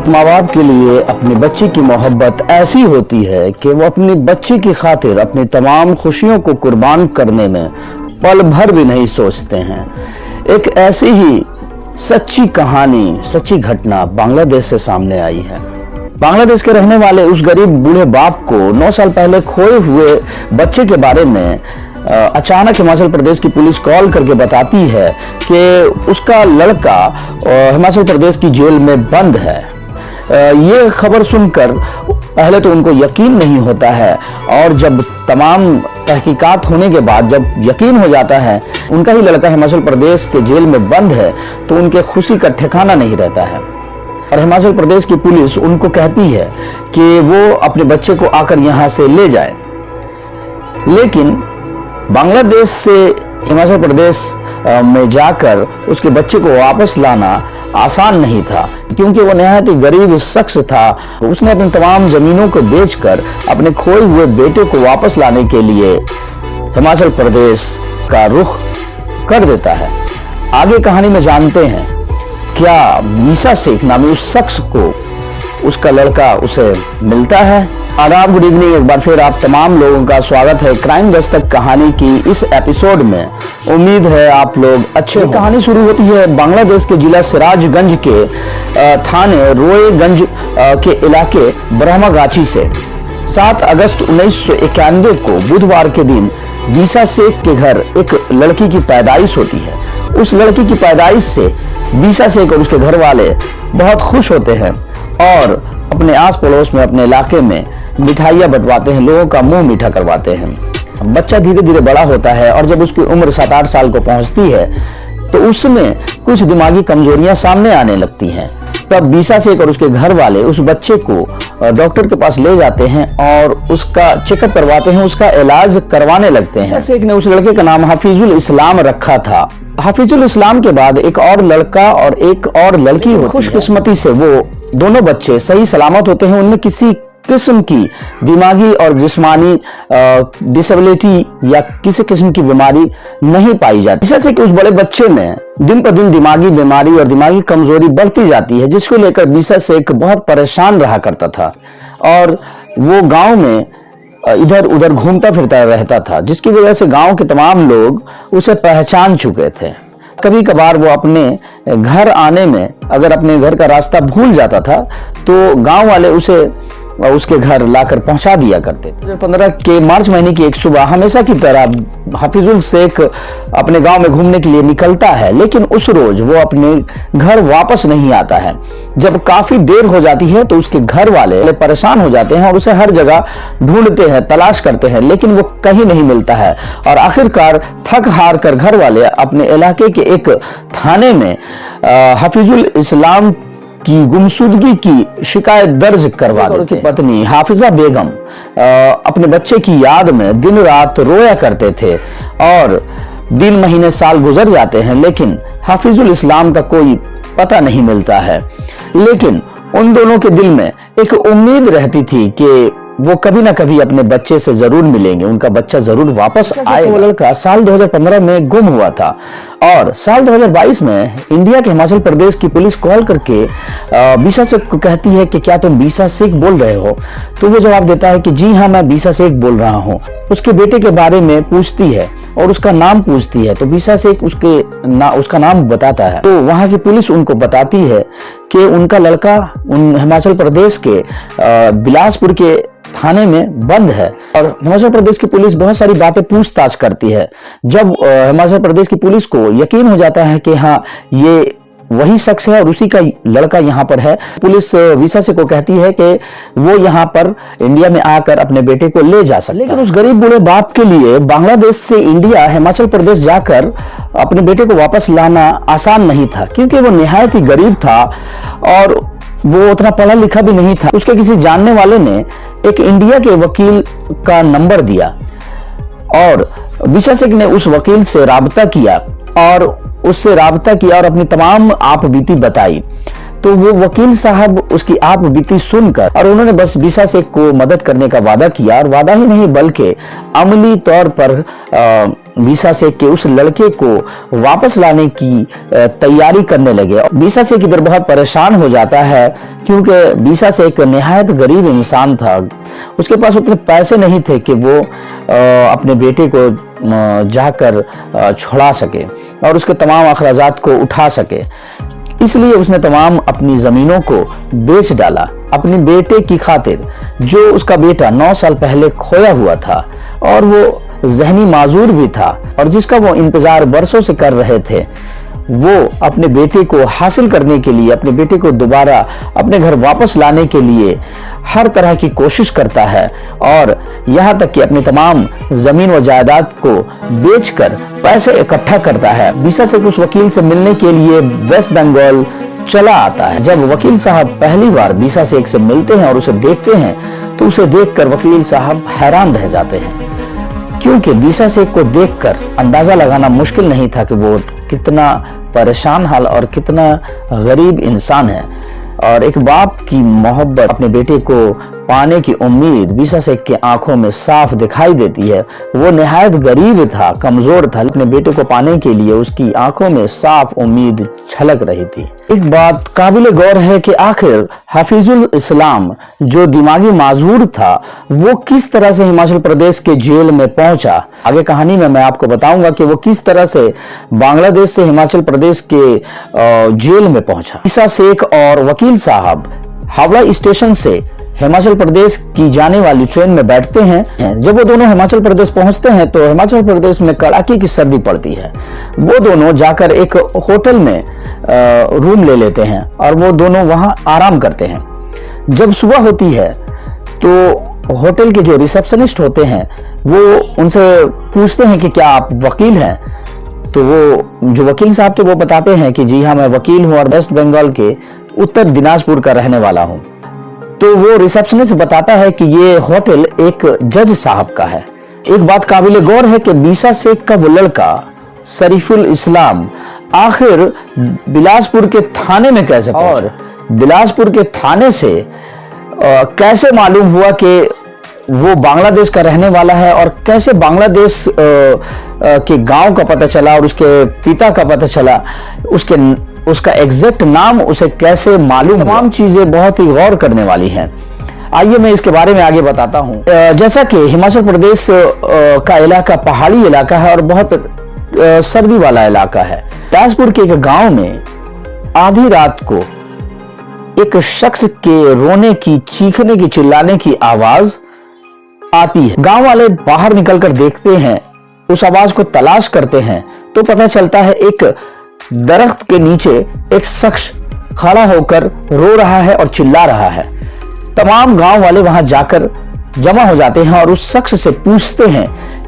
माँ बाप के लिए अपनी बच्ची की मोहब्बत ऐसी होती है कि वो अपनी बच्ची की खातिर अपनी तमाम खुशियों को कुर्बान करने में पल भर भी नहीं सोचते हैं। एक ऐसी ही सच्ची कहानी, सच्ची घटना बांग्लादेश से सामने आई है। बांग्लादेश के रहने वाले उस गरीब बूढ़े बाप को 9 साल पहले खोए हुए बच्चे के बारे में अचानक हिमाचल प्रदेश की पुलिस कॉल करके बताती है कि उसका लड़का हिमाचल प्रदेश की जेल में बंद है। ये खबर सुनकर पहले तो उनको यकीन नहीं होता है, और जब तमाम तहकीकात होने के बाद जब यकीन हो जाता है उनका ही लड़का हिमाचल प्रदेश के जेल में बंद है, तो उनके खुशी का ठिकाना नहीं रहता है। और हिमाचल प्रदेश की पुलिस उनको कहती है कि वो अपने बच्चे को आकर यहाँ से ले जाए। लेकिन बांग्लादेश से हिमाचल प्रदेश में जाकर उसके बच्चे को वापस लाना आसान नहीं था, क्योंकि वो निहायत ही गरीब शख्स था। उसने अपनी तमाम जमीनों को बेचकर अपने खोए हुए बेटे को वापस लाने के लिए हिमाचल प्रदेश का रुख कर देता है। आगे कहानी में जानते हैं क्या मीसा शेख नामी उस शख्स को उसका लड़का उसे मिलता है। आदाब, गुड इवनिंग। एक बार फिर आप तमाम लोगों का स्वागत है क्राइम दस्तक कहानी की इस एपिसोड में। उम्मीद है आप लोग अच्छे हों। कहानी शुरू होती है बांग्लादेश के जिला सिराजगंज के थाने रोएगंज के इलाके ब्रह्मागाछी से। 7 अगस्त 1991 को बुधवार के दिन मीसा शेख के घर एक लड़की की पैदाइश होती है। उस लड़की की पैदाइश से मीसा शेख और उसके घर वाले बहुत खुश होते हैं और अपने आस पड़ोस में, अपने इलाके में मिठाइयाँ बंटवाते हैं, लोगों का मुंह मीठा करवाते हैं। बच्चा धीरे धीरे बड़ा होता है और जब उसकी उम्र 7-8 साल को पहुंचती है तो उसमें कुछ दिमागी कमजोरियां सामने आने लगती हैं। तब मीसा शेख और उसके घर वाले उस बच्चे को डॉक्टर के पास ले जाते हैं और उसका चेकअप करवाते हैं, उसका इलाज करवाने लगते हैं। मीसा शेख ने उस लड़के का नाम हफीजुल इस्लाम रखा था। हफीजुल इस्लाम के बाद एक और लड़का और एक और लड़की होती है। खुशकिस्मती से वो दोनों बच्चे सही सलामत होते हैं। उनमें किसी किस्म की दिमागी और जिस्मानी डिसेबिलिटी या किसी किस्म की बीमारी नहीं पाई जाती। जैसे कि उस बड़े बच्चे में दिन पर दिन दिमागी बीमारी और दिमागी कमजोरी बढ़ती जाती है, जिसको लेकर मीसा शेख बहुत परेशान रहा करता था और वो गांव में इधर उधर घूमता फिरता रहता था, जिसकी वजह से गांव के तमाम लोग उसे पहचान चुके थे। कभी कभार वो अपने घर आने में अगर अपने घर का रास्ता भूल जाता था तो गांव वाले उसे उसके घर लाकर पहुंचा दिया करते थे। 2015 के मार्च महीने की एक सुबह हमेशा की तरह हफीजुल शेख अपने गांव में घूमने के लिए निकलता है, लेकिन उस रोज वो अपने घर वापस नहीं आता है। जब काफी देर हो जाती है तो उसके घर वाले परेशान हो जाते हैं और उसे हर जगह ढूंढते हैं, तलाश करते हैं, लेकिन वो कहीं नहीं मिलता है। और आखिरकार थक हार कर घर वाले अपने इलाके के एक थाने में हफीजुल इस्लाम की गुमशुदगी की शिकायत दर्ज करवा देते हैं। पत्नी हाफिजा बेगम अपने बच्चे की याद में दिन रात रोया करते थे और दिन महीने साल गुजर जाते हैं, लेकिन हफीजुल इस्लाम का कोई पता नहीं मिलता है। लेकिन उन दोनों के दिल में एक उम्मीद रहती थी कि वो कभी ना कभी अपने बच्चे से जरूर मिलेंगे, उनका बच्चा जरूर वापस आएगा। वो लड़का साल 2015 में गुम हुआ था और साल 2022 में इंडिया के हिमाचल प्रदेश की पुलिस कॉल करके मीसा शेख को कहती है कि क्या तुम मीसा शेख बोल रहे हो? तो वो जवाब देता है कि जी हाँ, मैं मीसा शेख बोल रहा हूँ। उसके बेटे के बारे में पूछती है और उसका नाम पूछती है तो मीसा शेख उसका नाम बताता है। तो वहां की पुलिस उनको बताती है कि उनका लड़का हिमाचल प्रदेश के बिलासपुर के थाने में बंद है। और हिमाचल प्रदेश की पुलिस बहुत सारी बातें पूछताछ करती है। जब हिमाचल प्रदेश की पुलिस को यकीन हो जाता है कि हाँ, ये वही शख्स है और उसी का लड़का यहाँ पर है, पुलिस मीसा शेख को कहती है कि वो यहाँ पर इंडिया में आकर अपने बेटे को ले जा सकता है। लेकिन उस गरीब बूढ़े बाप के लिए बांग्लादेश से इंडिया हिमाचल प्रदेश जाकर अपने बेटे को वापस लाना आसान नहीं था, क्योंकि वो निहायत ही गरीब था और वो उतना पढ़ा लिखा भी नहीं था। उसके किसी जानने वाले ने एक इंडिया के वकील का नंबर दिया और मीसा शेख ने उस वकील से राबता किया और अपनी तमाम आप बीती बताई। तो वो वकील साहब उसकी आप बीती सुनकर और उन्होंने बस मीसा शेख को मदद करने का वादा किया, और वादा ही नहीं बल्कि अमली तौर पर बीसा शेख के उस लड़के को वापस लाने की तैयारी करने लगे। बीसा शेख इधर बहुत परेशान हो जाता है क्योंकि बीसा शेख निहायत गरीब इंसान था। उसके पास उतने पैसे नहीं थे कि वो अपने बेटे को जाकर छुड़ा सके और उसके तमाम अखराजात को उठा सके। इसलिए उसने तमाम अपनी जमीनों को बेच डाला अपने बेटे की खातिर, जो उसका बेटा 9 साल पहले खोया हुआ था और वो जहनी माजूर भी था और जिसका वो इंतजार बरसों से कर रहे थे। वो अपने बेटे को हासिल करने के लिए, अपने बेटे को दोबारा अपने घर वापस लाने के लिए हर तरह की कोशिश करता है और यहाँ तक कि अपनी तमाम जमीन व जायदाद को बेचकर पैसे इकट्ठा करता है। बीसा शेख उस वकील से मिलने के लिए वेस्ट बंगाल चला आता है। जब वकील साहब पहली बार बीसा शेख से मिलते हैं और उसे देखते हैं तो उसे देखकर वकील साहब हैरान रह जाते हैं, क्योंकि बीसा शेख को देखकर अंदाजा लगाना मुश्किल नहीं था कि वो कितना परेशान हाल और कितना गरीब इंसान है। और एक बाप की मोहब्बत, अपने बेटे को पाने की उम्मीद बीसा शेख के आंखों में साफ दिखाई देती है। वो निहायत गरीब था, कमजोर था, अपने बेटे को पाने के लिए उसकी आंखों में साफ उम्मीद छलक रही थी। एक बात काबिल गौर है कि आखिर हाफिजुल इस्लाम जो दिमागी माजूर था वो किस तरह से हिमाचल प्रदेश के जेल में पहुंचा। आगे कहानी में मैं आपको बताऊंगा कि वो किस तरह से बांग्लादेश से हिमाचल प्रदेश के जेल में पहुंचा। बीसा शेख और वकील साहब हावड़ा स्टेशन से हिमाचल प्रदेश की जाने वाली ट्रेन में बैठते हैं। जब वो दोनों हिमाचल प्रदेश पहुंचते हैं तो हिमाचल प्रदेश में कड़ाके की सर्दी पड़ती है। वो दोनों जाकर एक होटल में रूम ले लेते हैं और वो दोनों वहां आराम करते हैं। जब सुबह होती है तो होटल के जो रिसेप्शनिस्ट होते हैं वो उनसे पूछते हैं कि क्या आप वकील हैं। तो वो जो वकील साहब थे वो बताते हैं कि जी हाँ, मैं वकील हूँ और वेस्ट बंगाल के उत्तर दिनाजपुर का रहने वाला हूँ। तो वो रिसेप्शनिस्ट बताता है कि ये होटल एक जज साहब का है। एक बात काबिल गौर है कि बीसा शेख का वो लड़का शरीफुल इस्लाम आखिर बिलासपुर के थाने में कैसे पहुंचा और बिलासपुर के थाने से कैसे मालूम हुआ कि वो बांग्लादेश का रहने वाला है और कैसे बांग्लादेश के गांव का पता चला और उसके पिता का पता चला, उसका एग्जैक्ट नाम उसे कैसे मालूम। तमाम चीजें बहुत ही गौर करने वाली हैं। आइए मैं इसके बारे में आगे बताता हूं। जैसा कि हिमाचल प्रदेश का इलाका पहाड़ी इलाका है और बहुत सर्दी वाला इलाका है। बिलासपुर के एक गांव में आधी रात को एक शख्स के रोने की, चीखने की, चिल्लाने की आवाज आती है। गांव वाले बाहर निकलकर देखते हैं, उस आवाज को तलाश करते हैं तो पता चलता है एक दरख्त के नीचे एक शख्स खड़ा होकर रो रहा है और चिल्ला रहा है। तमाम गांव वाले वहां जाकर जमा हो जाते हैं और उस शख्स से पूछते हैं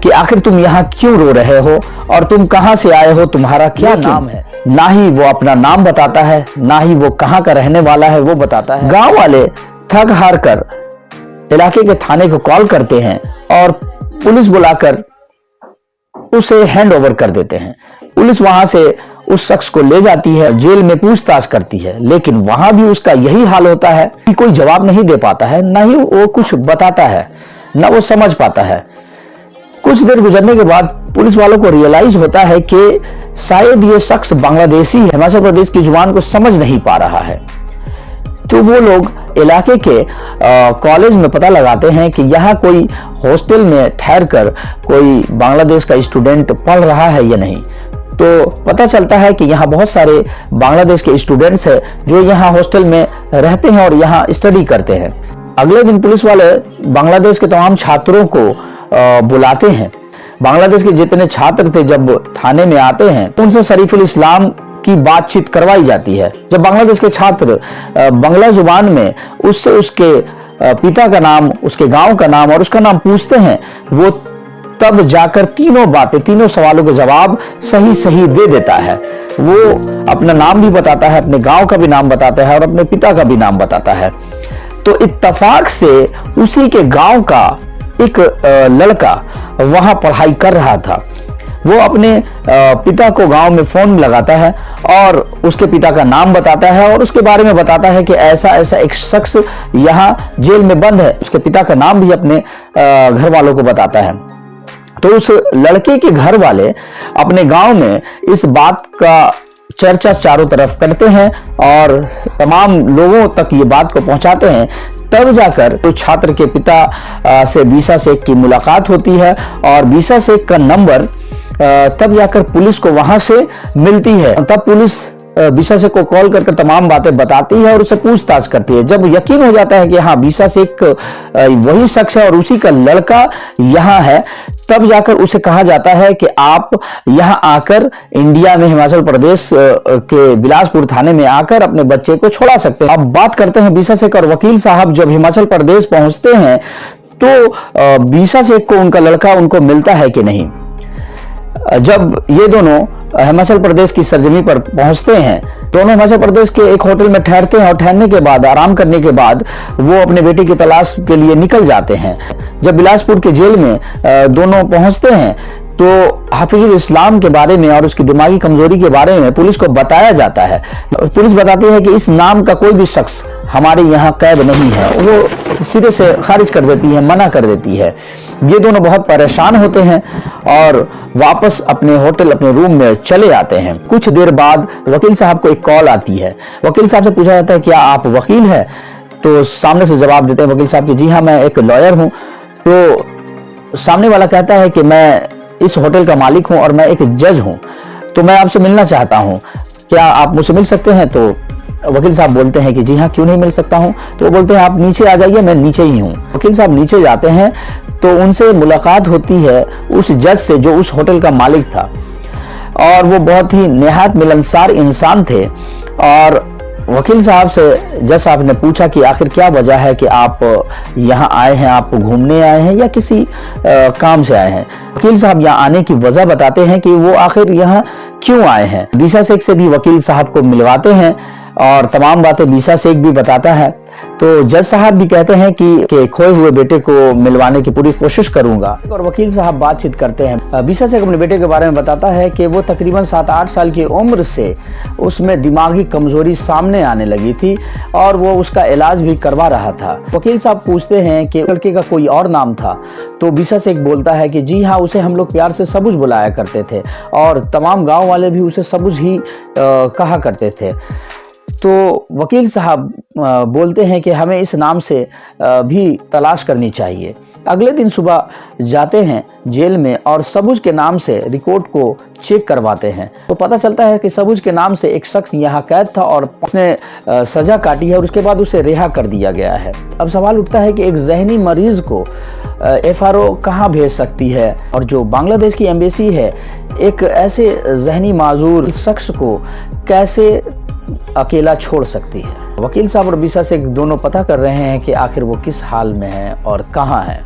कि आखिर तुम यहाँ क्यों रो रहे हो और तुम कहां से आए हो, तुम्हारा क्या नाम है। ना ही वो अपना नाम बताता है, ना ही वो कहां का रहने वाला है वो बताता है। गांव वाले थक हार कर इलाके के थाने को कॉल करते हैं और पुलिस बुलाकर उसे हैंड ओवर कर देते हैं। पुलिस वहां से उस शख्स को ले जाती है, जेल में पूछताछ करती है, लेकिन वहां भी उसका यही हाल होता है कि कोई जवाब नहीं दे पाता है, ना ही वो कुछ बताता है, ना वो समझ पाता है। कुछ देर गुजरने के बाद पुलिस वालों को रियलाइज होता है कि शायद ये शख्स बांग्लादेशी हिमाचल प्रदेश की जुबान को समझ नहीं पा रहा है। तो वो लोग इलाके के कॉलेज में पता लगाते हैं कि यहाँ कोई हॉस्टल में ठहर कर कोई बांग्लादेश का स्टूडेंट पढ़ रहा है या नहीं। तो पता चलता है कि यहाँ बहुत सारे बांग्लादेश के स्टूडेंट्स हैं जो यहाँ हॉस्टल में रहते हैं और यहाँ स्टडी करते हैं। अगले दिन पुलिस वाले बांग्लादेश के तमाम छात्रों को बुलाते हैं। बांग्लादेश के जितने छात्र थे जब थाने में आते हैं उनसे शरीफुल इस्लाम की बातचीत करवाई जाती है। जब बांग्लादेश के छात्र बांग्ला जुबान में उससे उसके पिता का नाम, उसके गांव का नाम और उसका नाम पूछते हैं, वो तब जाकर तीनों सवालों के जवाब सही सही दे देता है। वो अपना नाम भी बताता है, अपने गांव का भी नाम बताता है और अपने पिता का भी नाम बताता है। तो इत्तेफाक से उसी के गांव का एक लड़का वहां पढ़ाई कर रहा था। वो अपने पिता को गांव में फोन लगाता है और उसके पिता का नाम बताता है और उसके बारे में बताता है कि ऐसा ऐसा एक शख्स यहाँ जेल में बंद है। उसके पिता का नाम भी अपने घर वालों को बताता है। तो उस लड़के के घर वाले अपने गांव में इस बात का चर्चा चारों तरफ करते हैं और तमाम लोगों तक ये बात को पहुंचाते हैं। तब जाकर तो छात्र के पिता से बीसा शेख की मुलाकात होती है और बीसा शेख का नंबर तब जाकर पुलिस को वहां से मिलती है। तब पुलिस बीसा शेख को कॉल करके तमाम बातें बताती है और उससे पूछताछ करती है। जब यकीन हो जाता है कि हाँ बीसा शेख वही शख्स है और उसी का लड़का यहाँ है, तब जाकर उसे कहा जाता है कि आप यहाँ आकर इंडिया में हिमाचल प्रदेश के बिलासपुर थाने में आकर अपने बच्चे को छोड़ा सकते हैं। अब बात करते हैं बीसा शेख और वकील साहब जब हिमाचल प्रदेश पहुंचते हैं तो बीसा शेख को उनका लड़का उनको मिलता है कि नहीं। जब ये दोनों हिमाचल प्रदेश की सरजमी पर पहुंचते हैं, दोनों हिमाचल प्रदेश के एक होटल में ठहरते हैं और ठहरने के बाद आराम करने के बाद वो अपने बेटे की तलाश के लिए निकल जाते हैं। जब बिलासपुर के जेल में दोनों पहुंचते हैं तो हाफिजुल इस्लाम के बारे में और उसकी दिमागी कमजोरी के बारे में पुलिस को बताया जाता है। पुलिस बताती है कि इस नाम का कोई भी शख्स हमारे यहाँ कैद नहीं है। वो सिरे से खारिज कर देती है, मना कर देती है। ये दोनों बहुत परेशान होते हैं और वापस अपने होटल अपने रूम में चले आते हैं। कुछ देर बाद वकील साहब को एक कॉल आती है। वकील साहब से पूछा जाता है क्या आप वकील हैं? तो सामने से जवाब देते हैं वकील साहब कि जी हाँ मैं एक लॉयर हूँ। तो सामने वाला कहता है कि मैं इस होटल का मालिक हूं और मैं एक जज हूं, तो मैं आपसे मिलना चाहता हूं, क्या आप मुझसे मिल सकते हैं? तो वकील साहब बोलते हैं कि जी हाँ क्यों नहीं मिल सकता हूं। तो वो बोलते हैं आप नीचे आ जाइए, मैं नीचे ही हूं। वकील साहब नीचे जाते हैं तो उनसे मुलाकात होती है उस जज से जो उस होटल का मालिक था और वो बहुत ही निहायत मिलनसार इंसान थे। और वकील साहब से जज साहब ने पूछा कि आखिर क्या वजह है कि आप यहाँ आए हैं, आप घूमने आए हैं या किसी काम से आए हैं? वकील साहब यहाँ आने की वजह बताते हैं कि वो आखिर यहाँ क्यों आए हैं। बीसा शेख से भी वकील साहब को मिलवाते हैं और तमाम बातें बीसा शेख भी बताता है। तो जज साहब भी कहते हैं कि खोए हुए बेटे को मिलवाने की पूरी कोशिश करूंगा। और वकील साहब बातचीत करते हैं। बीसा शेख अपने बेटे के बारे में बताता है कि वो तकरीबन 7-8 साल की उम्र से उसमें दिमागी कमजोरी सामने आने लगी थी और वो उसका इलाज भी करवा रहा था। वकील साहब पूछते हैं कि लड़के का कोई और नाम था? तो बीसा शेख बोलता है कि जी हाँ उसे हम लोग प्यार से सबुज बुलाया करते थे और तमाम गाँव वाले भी उसे सबुज ही कहा करते थे। तो वकील साहब बोलते हैं कि हमें इस नाम से भी तलाश करनी चाहिए। अगले दिन सुबह जाते हैं जेल में और सबुज के नाम से रिकॉर्ड को चेक करवाते हैं। तो पता चलता है कि सबुज के नाम से एक शख्स यहाँ कैद था और उसने सजा काटी है और उसके बाद उसे रिहा कर दिया गया है। अब सवाल उठता है कि एक जहनी मरीज को FRO कहाँ भेज सकती है और जो बांग्लादेश की एम्बेसी है एक ऐसे जहनी माजूर शख्स को कैसे अकेला छोड़ सकती है? वकील साहब और बीसा शेख दोनों पता कर रहे हैं कि आखिर वो किस हाल में है और कहाँ है।